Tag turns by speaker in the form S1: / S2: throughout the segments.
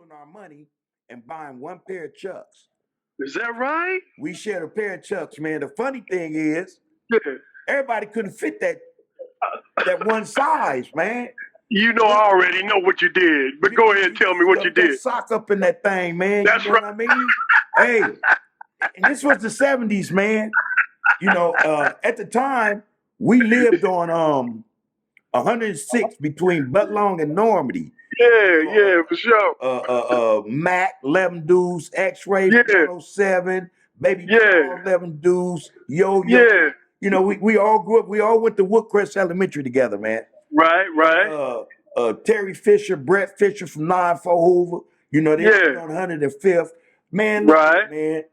S1: pool our money and buying one pair of Chucks.
S2: Is that right?
S1: We shared a pair of Chucks, man. The funny thing is,
S2: Yeah.
S1: everybody couldn't fit that one size, man.
S2: You know, I already know what you did, but go ahead and tell me what you
S1: Stuffed that
S2: did.
S1: sock up in that thing, man.
S2: That's
S1: you know
S2: right.
S1: what I mean? Hey, and this was the 70s, man. You know, at the time, we lived on 106 between Butlong and Normandy.
S2: Yeah, for sure.
S1: Mac, 11 Deuce, X-Ray,
S2: Yeah.
S1: 107, Baby
S2: Yeah.
S1: Paul, 11 Deuce, Yo.
S2: Yeah.
S1: You know, we all grew up, we all went to Woodcrest Elementary together, man.
S2: Right.
S1: Terry Fisher, Brett Fisher from 94 Hoover. You know, they
S2: Yeah.
S1: on 105th. Man, look
S2: Right.
S1: at it, man.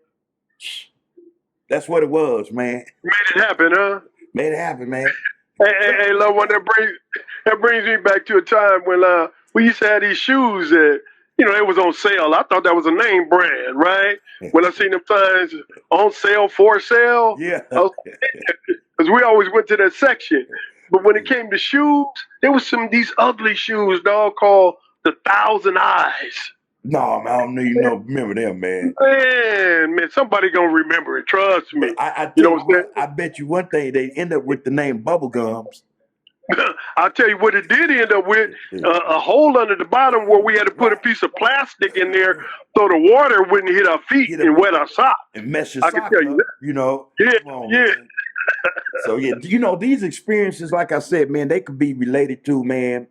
S1: That's what it was, man.
S2: Made it happen, huh?
S1: Made it happen, man.
S2: Hey, love one that brings me back to a time when we used to have these shoes that they was on sale. I thought that was a name brand, right? When I seen them signs on sale, for sale,
S1: Yeah.
S2: Because we always went to that section. But when it came to shoes, there was these ugly shoes, dog, called the Thousand Eyes.
S1: No, man, I don't know you remember them, man.
S2: Man, somebody gonna remember it. Trust me.
S1: I tell you what, I bet you one thing they end up with the name Bubblegums.
S2: I'll tell you what it did end up with, a hole under the bottom where we had to put a piece of plastic in there so the water wouldn't hit our feet and wet our socks.
S1: And mess your
S2: I
S1: socks
S2: can tell you
S1: up,
S2: that.
S1: you know.
S2: Yeah,
S1: Come on,
S2: yeah.
S1: man. So, yeah, these experiences, like I said, man, they could be related to, man,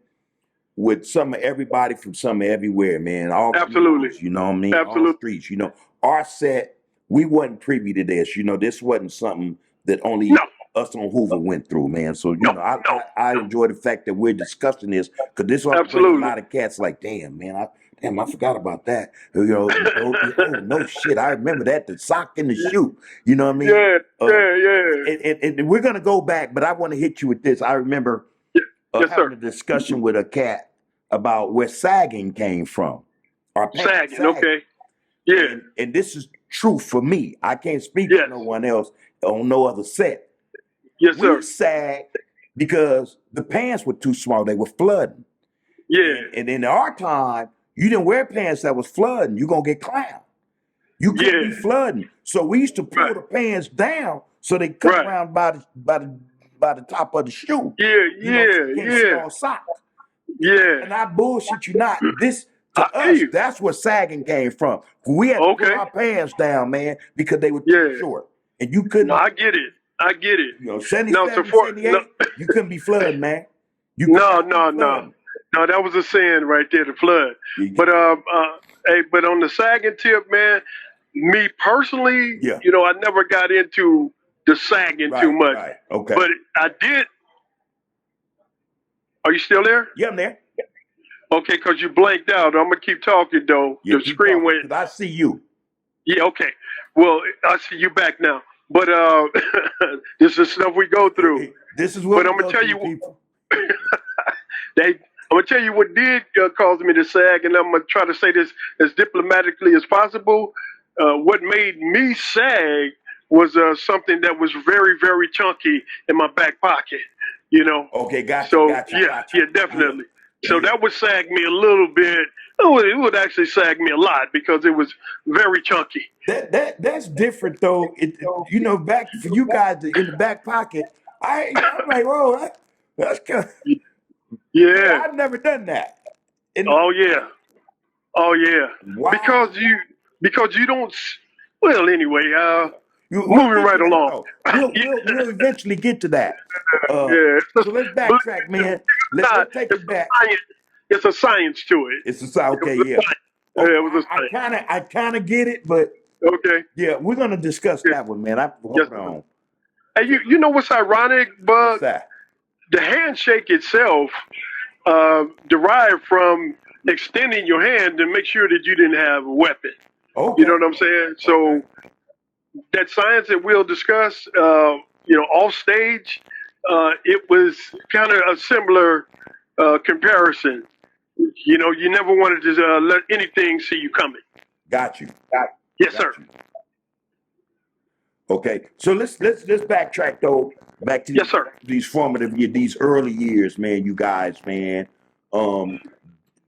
S1: with some of everybody from some of everywhere, man. All
S2: Absolutely.
S1: communities, you know what I mean?
S2: Absolutely.
S1: All streets, you know. Our set, we wasn't privy to this. You know, this wasn't something that only us on Hoover went through, man. So, I enjoy the fact that we're discussing this because this will bring a lot of cats like, damn, man, I forgot about that. No shit. I remember that, the sock and the shoe. You know what I mean?
S2: Yeah.
S1: And we're going to go back, but I want to hit you with this. I remember having a discussion with a cat about where sagging came from.
S2: Sagging, okay. Yeah.
S1: And this is true for me. I can't speak for no one else on no other set.
S2: Yes, sir.
S1: We sagged because the pants were too small. They were flooding.
S2: Yeah.
S1: And in our time, you didn't wear pants that was flooding. You're going to get clowned. You couldn't be flooding. So we used to pull the pants down so they come around by the top of the shoe.
S2: Yeah.
S1: Sock.
S2: Yeah.
S1: And I bullshit you not. This to us, that's where sagging came from. We had to pull our pants down, man, because they were too short. And you couldn't.
S2: No, I get it. You know,
S1: 77, 78, you couldn't be flooding, man.
S2: No, that was a sin right there, the flood. But but on the sagging tip, man, me personally, I never got into the sagging too much.
S1: Right. Okay.
S2: But I did. Are you still there?
S1: Yeah, I'm there.
S2: Okay, because you blanked out. I'm gonna keep talking though.
S1: Yeah,
S2: the screen went.
S1: I see you.
S2: Yeah. Okay. Well, I see you back now. But this is stuff we go through.
S1: This is what.
S2: But I'm gonna tell you. I'm gonna tell you what did cause me to sag, and I'm gonna try to say this as diplomatically as possible. What made me sag was something that was very, very chunky in my back pocket. You know.
S1: Okay, gotcha.
S2: So
S1: gotcha.
S2: yeah, definitely. So that would sag me a little bit. Oh, it would actually sag me a lot because it was very chunky.
S1: That's different though. Back for you guys in the back pocket. I'm like, whoa, that's kind of,
S2: yeah.
S1: I've never done that.
S2: Oh yeah. Wow. Because you don't. Well, anyway, moving right along.
S1: We'll eventually get to that. So let's backtrack, man. Let's take it back.
S2: It's a science to it.
S1: It's a science. Okay, yeah.
S2: It was a science.
S1: I kind of get it, but
S2: okay.
S1: Yeah, we're gonna discuss that one, man. Hold on.
S2: Hey, you know what's ironic, Bug?
S1: What's that?
S2: The handshake itself derived from extending your hand to make sure that you didn't have a weapon.
S1: Okay.
S2: You know what I'm saying? So that science that we'll discuss, off stage, it was kind of a similar comparison. You know, you never wanted to let anything see you coming.
S1: Got you.
S2: Yes, sir.
S1: You. Okay, so let's backtrack though. Back to these formative years, these early years, man. You guys, man.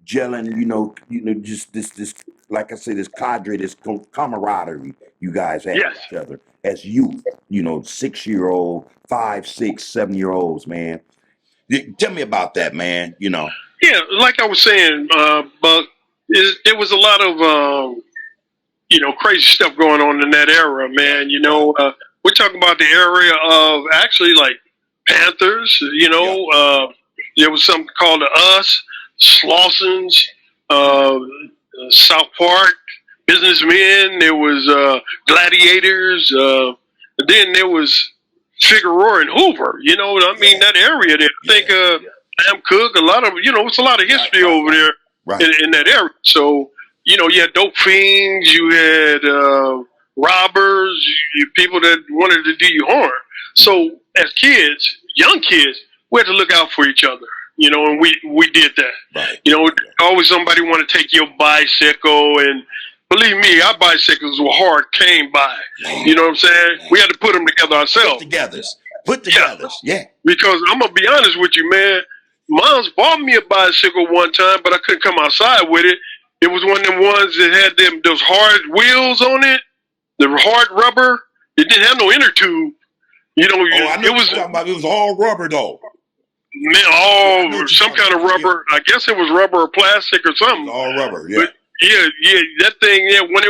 S1: gelling, just this, like I said, this cadre, this camaraderie you guys have with
S2: Yes.
S1: each other as youth, 6-year-old, 5, 6, 7-year-olds, man. Tell me about that, man.
S2: Yeah, like I was saying, Buck, there was a lot of crazy stuff going on in that era, man. We're talking about the area of actually like Panthers. There was something called the Us, Slaussons, uh, South Park, Businessmen. There was Gladiators. Then there was Figueroa and Hoover. I mean, that area there. I think Sam Cook, a lot of, it's a lot of history over there in that area. So, you had dope fiends, you had robbers, people that wanted to do you harm. So, as kids, young kids, we had to look out for each other. And we did that.
S1: Right.
S2: Always somebody want to take your bicycle, and believe me, our bicycles were hard came by. You know what I'm saying? We had to put them together ourselves.
S1: Put togethers. Yeah.
S2: Because I'm gonna be honest with you, man. Mom's bought me a bicycle one time, but I couldn't come outside with it. It was one of them ones that had those hard wheels on it, the hard rubber. It didn't have no inner tube.
S1: I know it was all rubber though.
S2: Man, some kind of rubber. Yeah. I guess it was rubber or plastic or something.
S1: All rubber, yeah.
S2: But yeah, that thing. Yeah, when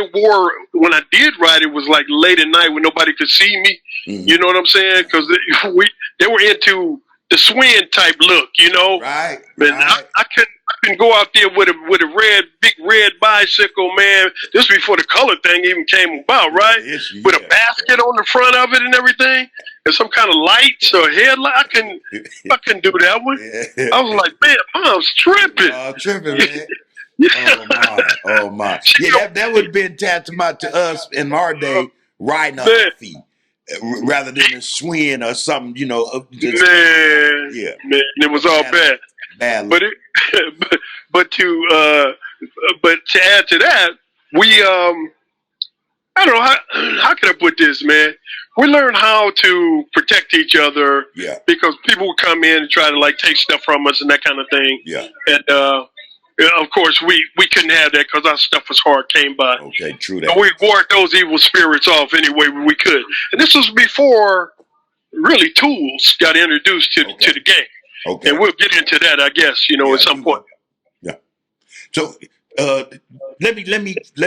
S2: I did ride, it was like late at night when nobody could see me. Mm-hmm. You know what I'm saying? Because they were into the swing type look,
S1: Right.
S2: But I couldn't go out there with a big red bicycle, man. This was before the color thing even came about, right? With a basket on the front of it and everything, and some kind of lights or headlight. I couldn't do that one. Yeah. I was like, man, Mom's tripping.
S1: Tripping, man. Oh my. Yeah, that would have been tantamount to us in our day riding on our feet. Rather than a swing or something,
S2: man, it was all bad. But to add to that, we I don't know how can I put this, man. We learned how to protect each other, because people would come in and try to like take stuff from us and that kind of thing.
S1: Yeah,
S2: and of course, we couldn't have that because our stuff was hard came by.
S1: Okay, true that.
S2: So we ward those evil spirits off any way we could. And this was before really tools got introduced to the game.
S1: Okay.
S2: And we'll get into that, I guess, at some point.
S1: Yeah. So let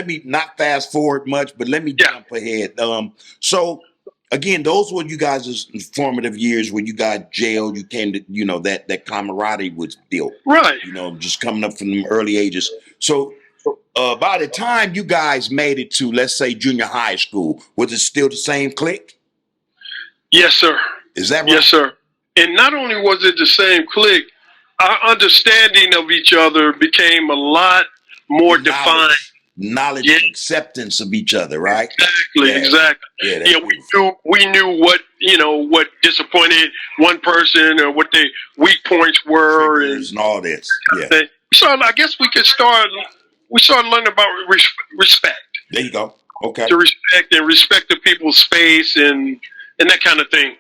S1: me not fast forward much, but let me jump ahead. So again, those were you guys' formative years when you got jailed. You came to, that camaraderie was built.
S2: Right.
S1: Just coming up from them early ages. So by the time you guys made it to, let's say, junior high school, was it still the same clique?
S2: Yes, sir.
S1: Is that right?
S2: Yes, sir. And not only was it the same clique, our understanding of each other became a lot more defined.
S1: Knowledge and acceptance of each other, right?
S2: Exactly. Yeah, we knew what disappointed one person or what their weak points were, and
S1: all this. Yeah.
S2: So I guess we started learning about respect.
S1: There you go. Okay.
S2: To respect the people's space and that kind of thing,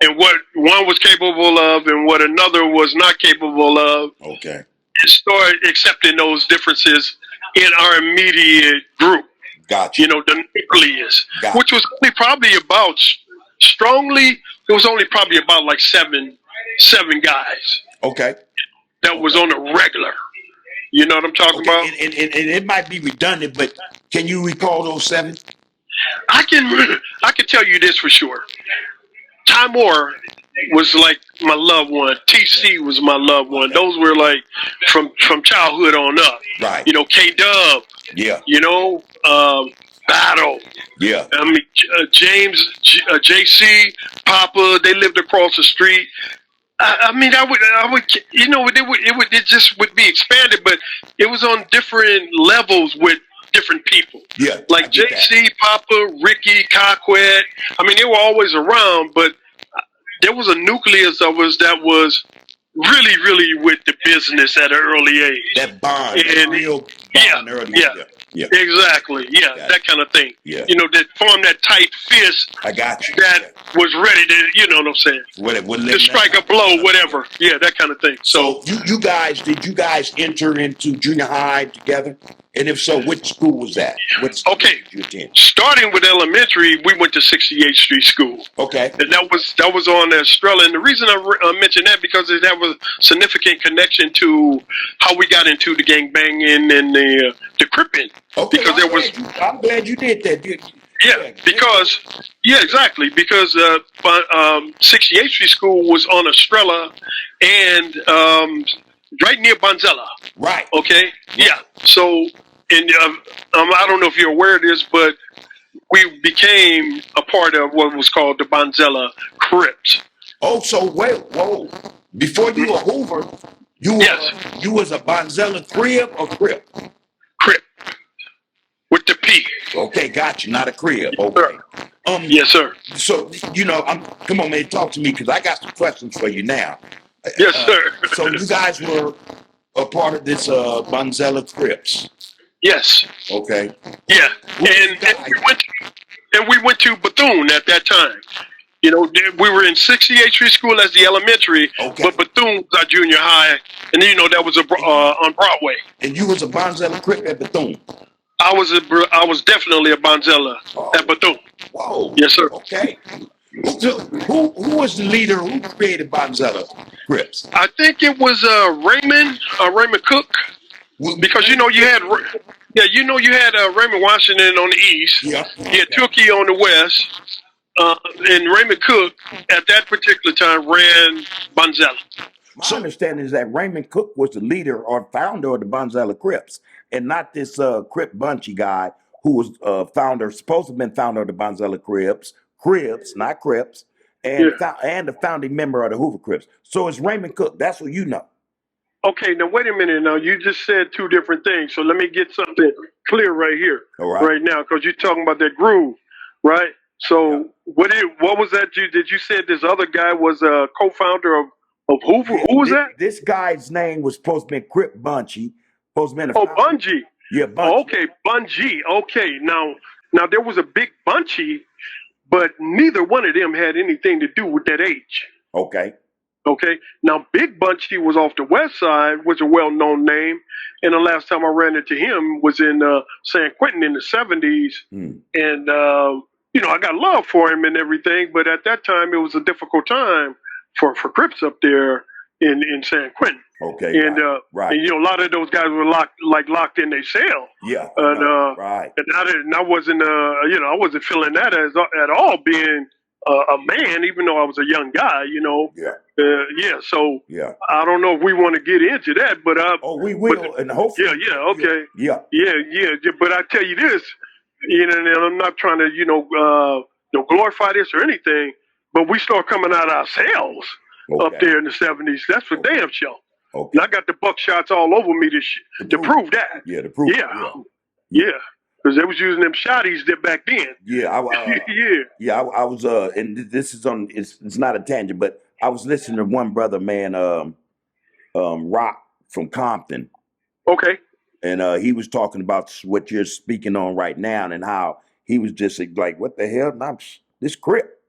S2: and what one was capable of and what another was not capable of.
S1: Okay.
S2: And start accepting those differences in our immediate group.
S1: Gotcha.
S2: The nucleus, which was only probably about like seven guys.
S1: Okay.
S2: That was on a regular. You know what I'm talking about?
S1: And it might be redundant, but can you recall those 7?
S2: I can tell you this for sure. Ty Moore was like my loved one. TC was my loved one. Those were like from childhood on up.
S1: Right.
S2: K-Dub.
S1: Yeah.
S2: Battle.
S1: Yeah.
S2: I mean, James, JC, Papa, they lived across the street. I mean, I would, it just would be expanded, but it was on different levels with different people.
S1: Yeah.
S2: Like JC, Papa, Ricky, Coquette. I mean, they were always around, but there was a nucleus that was really with the business at an early age.
S1: That bond, that real bond early. Yeah.
S2: Exactly. Yeah,
S1: Got
S2: that kind of thing.
S1: Yeah.
S2: You know, that form that tight fist
S1: I got you.
S2: that was ready to, you know what I'm saying? To strike a blow, whatever. Yeah, that kind of thing.
S1: So did you guys enter into junior high together? And if so, which school was that?
S2: Okay.
S1: Did you attend?
S2: Starting with elementary, we went to 68th Street School.
S1: Okay.
S2: And that was on Estrella. And the reason I mentioned that because that was a significant connection to how we got into the gang banging and the cripping.
S1: Okay.
S2: Because
S1: I'm glad you did that.
S2: Exactly. Because 68th Street School was on Estrella and right near Bonsallo.
S1: Right.
S2: Okay. Yeah. So, and I don't know if you're aware of this, but we became a part of what was called the Bonsallo Crips.
S1: Oh, so whoa! Before you were Hoover, you was a Bonsallo Crib or Crip?
S2: Crip with the P.
S1: Okay, got you. Not a crib. Okay.
S2: Yes, sir.
S1: So come on, man, talk to me because I got some questions for you now.
S2: Yes, sir.
S1: So you guys were a part of this Bonsallo Crips.
S2: Yes.
S1: Okay.
S2: Yeah, and we went to Bethune at that time. You know, we were in 68th Street School as the elementary, but Bethune was our junior high, and you know that was on Broadway.
S1: And you was a Bonsallo Crip at Bethune.
S2: I was definitely a Bonsallo at Bethune.
S1: Whoa.
S2: Yes, sir.
S1: Okay. So who was the leader? Who created Bonsallo Crips?
S2: I think it was Raymond Cook, because you had Raymond Washington on the east, you had Tookie on the west, and Raymond Cook at that particular time ran Bonsallo.
S1: My understanding is that Raymond Cook was the leader or founder of the Bonsallo Crips, and not this Crip Bunchy guy who was supposed to have been founder of the Bonsallo Cribs, not Crips, and the founding member of the Hoover Crips. So it's Raymond Cook. That's what you know.
S2: Okay, now wait a minute. Now you just said two different things, so let me get something clear right here, right now, because you're talking about that groove, right? So what was that? Did you say this other guy was a co-founder of Hoover? Who was that?
S1: This guy's name was supposed to be Crip Bunchy. Supposed to be
S2: Bunchy.
S1: Yeah, Bunchy.
S2: Oh, okay, Bunchy. Okay, now there was a big Bunchy, but neither one of them had anything to do with that H.
S1: Okay.
S2: Okay. Now, Big Bunchy was off the west side, was a well-known name, and the last time I ran into him was in San Quentin in the 70s, and I got love for him and everything, but at that time it was a difficult time for Crips up there in San Quentin.
S1: Okay.
S2: And and a lot of those guys were locked in their cell.
S1: Yeah.
S2: And and I wasn't I wasn't feeling that at all, being a man, even though I was a young guy, So I don't know if we want to get into that, but
S1: we will, and hopefully,
S2: okay,
S1: yeah.
S2: But I tell you this, and I'm not trying to glorify this or anything, but we start coming out ourselves up there in the 70s. That's for damn sure.
S1: Okay.
S2: And I got the buckshots all over me to prove that.
S1: Yeah, to prove.
S2: Yeah. Because they was using them shotties back then.
S1: Yeah, I was and this is on. It's not a tangent, but I was listening to one brother, man, Rock from Compton.
S2: Okay.
S1: And he was talking about what you're speaking on right now, and how he was just like, "What the hell? This Crip?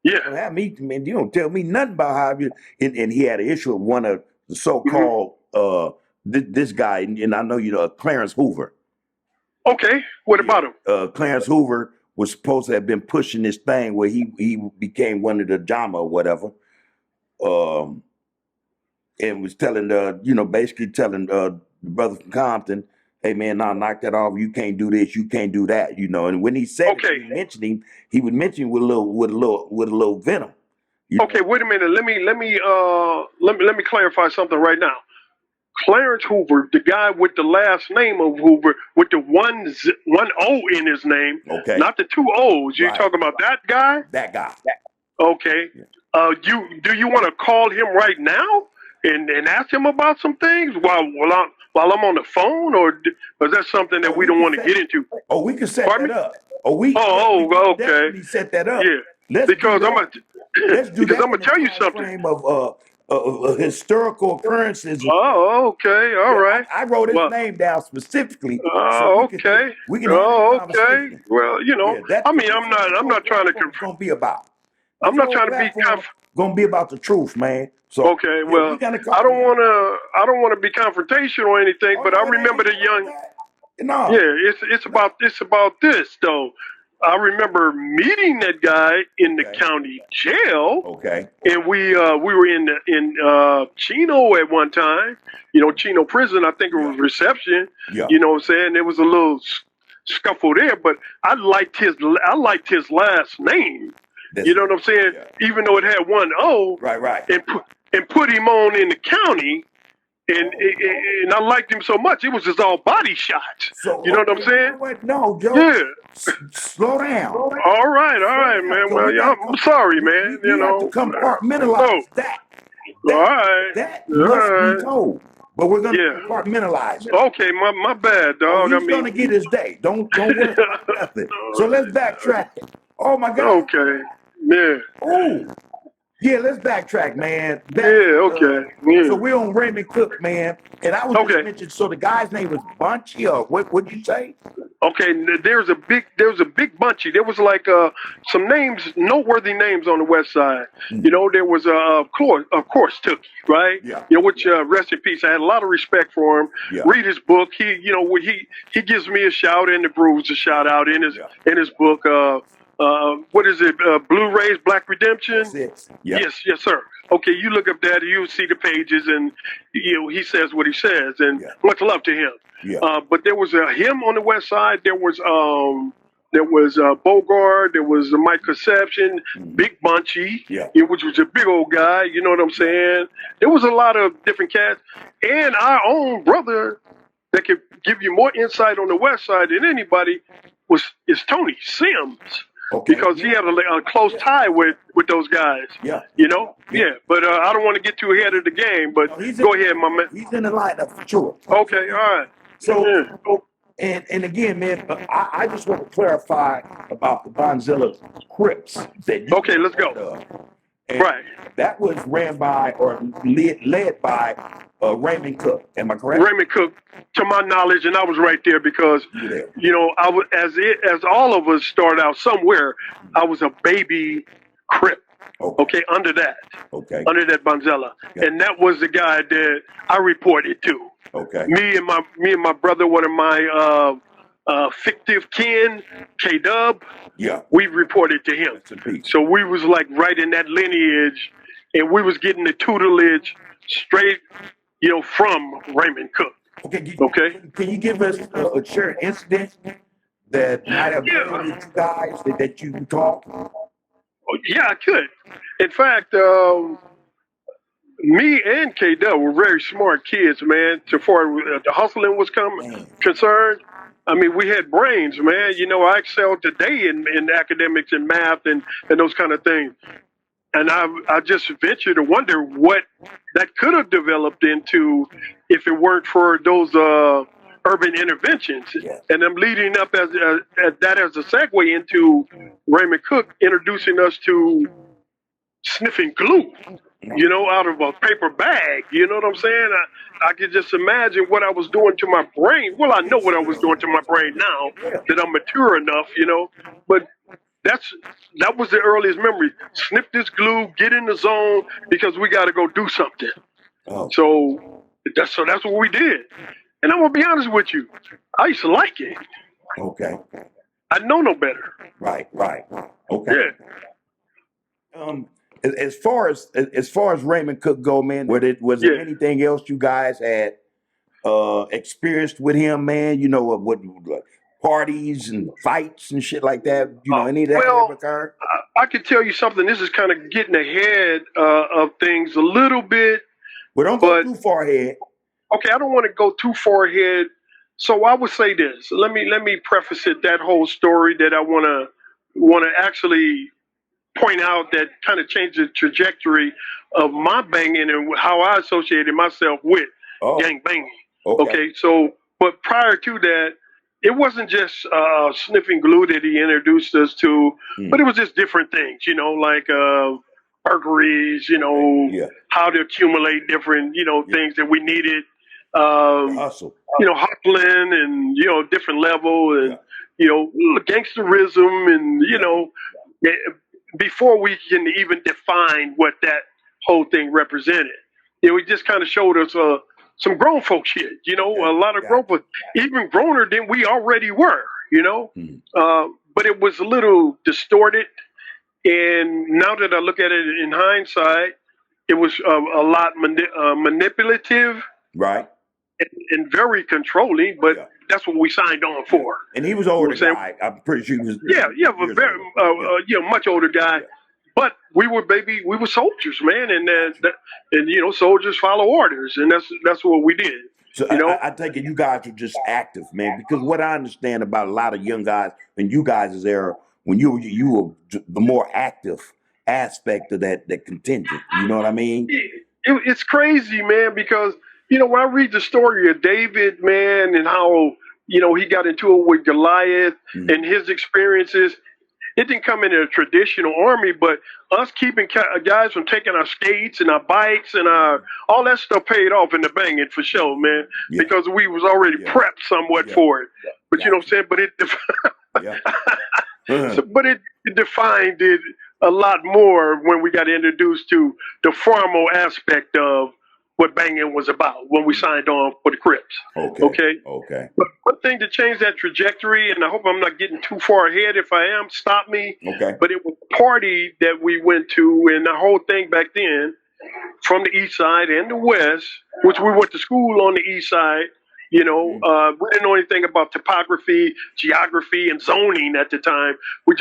S2: Yeah.
S1: You don't tell me nothing about how you." And he had an issue with one of the so-called this guy, and I know Clarence Hoover.
S2: Okay, what about him?
S1: Clarence Hoover was supposed to have been pushing this thing where he became one of the JAMA or whatever, and was telling basically telling the brother from Compton, "Hey man, now knock that off. You can't do this. You can't do that." And when he said it, he would mention with a little venom.
S2: Okay, wait a minute. Let me clarify something right now. Clarence Hoover, the guy with the last name of Hoover, with the one O in his name, not the two O's. You talking about that guy?
S1: That guy.
S2: Okay. Yeah. Do you want to call him right now and ask him about some things while I'm on the phone, or is that something that we don't want to get into?
S1: Oh, we can set that up.
S2: Okay.
S1: Set that up.
S2: Yeah. Because I'm gonna tell you something.
S1: historical occurrences.
S2: Oh, okay. All
S1: Yeah,
S2: right.
S1: I wrote his
S2: Well,
S1: name down specifically so
S2: oh, okay.
S1: we can have that
S2: Oh, okay.
S1: conversation.
S2: Well,
S1: Yeah,
S2: I
S1: that's
S2: mean,
S1: this what this
S2: I'm
S1: whole
S2: not trying to,
S1: platform is gonna be about.
S2: I'm
S1: This
S2: not
S1: whole
S2: trying to be
S1: platform gonna be about the truth, man. So
S2: okay.
S1: yeah,
S2: Well,
S1: we gonna call. Yeah.
S2: I don't want to be confrontational or anything,
S1: Oh
S2: but I
S1: no, it
S2: remember
S1: ain't
S2: the
S1: about
S2: young.
S1: that. No,
S2: Yeah,
S1: no.
S2: it's about this though. I remember meeting that guy in the
S1: Okay,
S2: county jail,
S1: okay.
S2: and we were in Chino at one time. Chino prison. I think it
S1: Yeah,
S2: was reception.
S1: yeah.
S2: You know what I'm saying? There was a little scuffle there, but I liked his last name.
S1: That's
S2: You know
S1: it.
S2: what I'm saying?
S1: Yeah.
S2: Even though it had one O,
S1: Right, right.
S2: and put him on in the county.
S1: Oh,
S2: And I liked him so much, it was just all body shots.
S1: so
S2: You know what I'm
S1: okay. You
S2: saying?
S1: know what? No, Joe.
S2: Yeah.
S1: Slow down.
S2: All
S1: Slow
S2: right,
S1: down,
S2: man.
S1: because
S2: Well,
S1: we
S2: yeah,
S1: gotta
S2: I'm sorry,
S1: we,
S2: man.
S1: we have to
S2: Oh,
S1: compartmentalize that.
S2: all
S1: That
S2: right,
S1: that
S2: all
S1: must be
S2: right.
S1: told. But we're gonna
S2: Yeah.
S1: compartmentalize it.
S2: Okay, my bad,
S1: Oh,
S2: dog. I
S1: he's
S2: mean,
S1: gonna get his day. Don't worry about nothing. So let's backtrack. Oh my God.
S2: okay. Yeah.
S1: Oh, yeah, let's backtrack, man. Back
S2: Yeah.
S1: to
S2: Okay. Yeah.
S1: so we're on Raymond Cook, man. And I was just
S2: Okay.
S1: mentioning, so the guy's name was Bunchy, or what would you say?
S2: Okay, there was a big bunchy. There was like some names, noteworthy names on the west side.
S1: Mm,
S2: There was of course Tookie, right?
S1: yeah,
S2: Which rest in peace. I had a lot of respect for him.
S1: yeah,
S2: Read his book. When he gives me a shout and the grooves a shout out
S1: yeah.
S2: in his book. What is it? Blu-rays, Black
S1: That's
S2: Redemption.
S1: it. Yeah,
S2: Yes, sir. Okay, you look up that, you see the pages, and he says what he says, and
S1: yeah,
S2: much love to him.
S1: yeah.
S2: But there was him on the west side. There was Bogart. There was Mike Conception,
S1: Mm,
S2: Big Bunchy,
S1: yeah.
S2: which was a big old guy. You know what I'm
S1: Yeah.
S2: saying? There was a lot of different cats, and our own brother that could give you more insight on the west side than anybody is Tony Sims,
S1: Okay.
S2: because he
S1: Yeah.
S2: had a close
S1: Yeah.
S2: tie with those guys.
S1: Yeah. Yeah.
S2: Yeah. But I don't want to get too ahead of the game. But
S1: No, he's in
S2: go
S1: the
S2: ahead, my man.
S1: lineup. He's in the lineup for sure. So
S2: Okay, all right.
S1: so
S2: Yeah.
S1: and again, man, I just want to clarify about the Bonsallo Crips that you
S2: Okay,
S1: were a
S2: let's
S1: part
S2: go.
S1: of. And
S2: Right.
S1: that was ran by or led by Raymond Cook. Am I correct?
S2: Raymond Cook, to my knowledge, and I was right there because,
S1: You were there.
S2: I was as all of us start out somewhere. I was a baby Crip.
S1: Okay.
S2: Okay, under that
S1: Okay.
S2: Bonzella,
S1: Yeah.
S2: and that was the guy that I reported to.
S1: Okay.
S2: Me and my brother, one of my fictive kin, K Dub,
S1: Yeah.
S2: we reported to him.
S1: Rest in peace.
S2: So we was like right in that lineage, and we was getting the tutelage straight, from Raymond Cook.
S1: Okay.
S2: Okay.
S1: Can you give us a shared incident that might have
S2: Yeah.
S1: been with you guys that you recall?
S2: Oh, yeah, I could. In fact, me and K Dub were very smart kids, man. So far as the hustling was
S1: Man.
S2: concerned, I mean, we had brains, man. I excelled today in academics and math and those kind of things. And I just venture to wonder what that could have developed into if it weren't for those urban interventions.
S1: Yeah.
S2: And I'm leading up as that as a segue into Raymond Cook introducing us to sniffing glue, out of a paper bag. You know what I'm saying? I could just imagine what I was doing to my brain. Well, I know what I was doing to my brain now that I'm mature enough, but that was the earliest memory. Sniff this glue, get in the zone because we got to go do something.
S1: Oh.
S2: So that's what we did. And I'm gonna be honest with you, I used to like it.
S1: Okay.
S2: I know no better.
S1: Right. Okay.
S2: Yeah.
S1: As far as Raymond Cook go, man, was there
S2: Yeah.
S1: anything else you guys had experienced with him, man? What parties and fights and shit like that? Any of that ever
S2: Well,
S1: occurred?
S2: I can tell you something. This is kind of getting ahead of things a little bit,
S1: Well, don't go
S2: but
S1: too far ahead.
S2: okay, I don't want to go too far ahead. So I would say this. Let me preface it, that whole story that I wanna actually point out that kind of changed the trajectory of my banging and how I associated myself with
S1: Oh,
S2: gang banging.
S1: okay.
S2: Okay, so but prior to that, it wasn't just sniffing glue that he introduced us to,
S1: Hmm.
S2: but it was just different things. Like burglaries,
S1: Yeah.
S2: how to accumulate different,
S1: Yeah.
S2: things that we needed.
S1: Hustle.
S2: Hustling and, different level and,
S1: Yeah.
S2: gangsterism and, eh, before we can even define what that whole thing represented. It just kind of showed us some grown folk shit,
S1: Okay.
S2: a lot of grown
S1: Gotcha.
S2: folk, even growner than we already were.
S1: Mhm.
S2: But it was a little distorted. And now that I look at it in hindsight, it was a lot manipulative
S1: Right.
S2: and very controlling, but
S1: Yeah.
S2: that's what we signed on
S1: Yeah.
S2: for.
S1: And he was
S2: You know what
S1: older
S2: I'm saying?
S1: guy. I'm pretty sure he was
S2: Yeah, a
S1: years
S2: very,
S1: older. Yeah.
S2: much older guy.
S1: Yeah.
S2: But we were soldiers, man, and
S1: Gotcha.
S2: soldiers follow orders, and that's what we did.
S1: So
S2: You know,
S1: I take it you guys are just active, man. Because what I understand about a lot of young guys in you guys' era, when you were the more active aspect of that contingent. You know what I mean?
S2: it's crazy, man, because when I read the story of David, man, and how he got into it with Goliath
S1: Mhm.
S2: and his experiences. It didn't come in a traditional army, but us keeping guys from taking our skates and our bikes and all that stuff paid off in the banging for sure, man,
S1: Yeah.
S2: because we was already
S1: Yeah.
S2: prepped somewhat
S1: Yeah.
S2: for it. But you know what
S1: Gotcha.
S2: I'm saying? But it
S1: Yeah. Uh-huh.
S2: but it defined it a lot more when we got introduced to the formal aspect of what banging was about when we signed on for the Crips.
S1: Okay.
S2: Okay.
S1: Okay.
S2: But one thing to change that trajectory, and I hope I'm not getting too far ahead. If I am, stop me.
S1: Okay.
S2: But it was a party that we went to, and the whole thing back then, from the east side and the west, which we went to school on the east side. We didn't know anything about topography, geography, and zoning at the time. We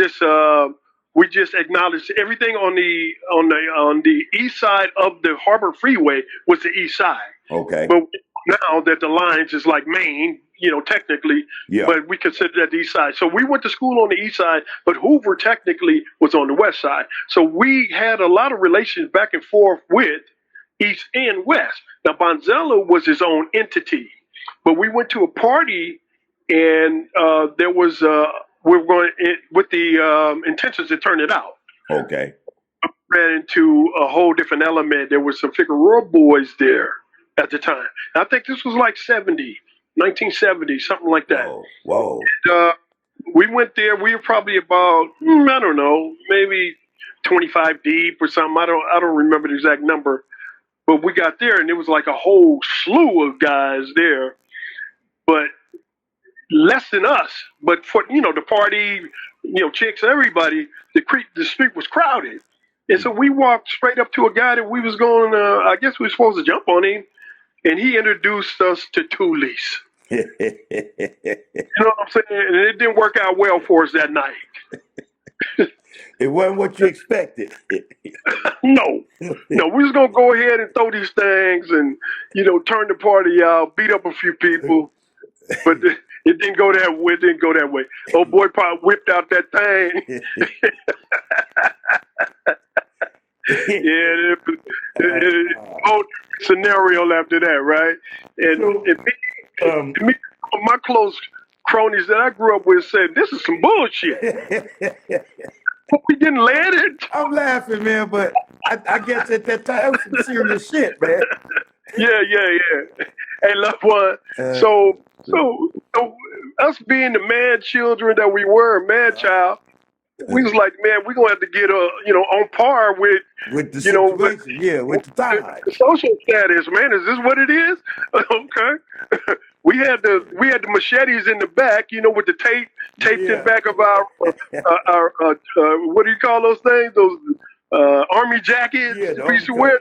S2: just acknowledged everything on the east side of the Harbor Freeway was the east side.
S1: Okay.
S2: But now that the lines is like Maine, technically,
S1: Yeah.
S2: but we consider that the east side. So we went to school on the east side, but Hoover technically was on the west side. So we had a lot of relations back and forth with east and west. Now Bonsallo was his own entity, but we went to a party and there was we were going with the intentions to turn it out.
S1: Okay.
S2: Ran into a whole different element. There was some Figueroa Boys there at the time. I think this was like 1970, something like that.
S1: Whoa.
S2: And, we went there. We were probably about, I don't know, maybe 25 deep or something. I don't remember the exact number. But we got there, and it was like a whole slew of guys there, but less than us. But for the party, chicks, everybody, the street was crowded. And so we walked straight up to a guy that we was going to, I guess we were supposed to jump on him. And he introduced us to Toolies. You know what I'm saying? And it didn't work out well for us that night.
S1: It wasn't what you expected.
S2: No, we was going to go ahead and throw these things and, turn the party out, beat up a few people. But it didn't go that way. It didn't go that way. Old boy probably whipped out that thing. Yeah, whole scenario after that, right? And me, my close cronies that I grew up with said, "This is some bullshit." But we didn't let it.
S1: I'm laughing, man, but I guess at that time it was some serious shit, man.
S2: Yeah. Hey, loved one. So us being the man children that we were, man child, we was like, man, we're gonna have to get on par with
S1: the situation, with the time.
S2: The social status, man. Is this what it is? Okay. We had the machetes in the back, with the taped in back of our what do you call those things? Those army jackets we used to wear.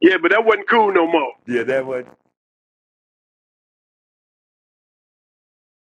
S2: Yeah, but that wasn't cool no more.
S1: Yeah, that wasn't.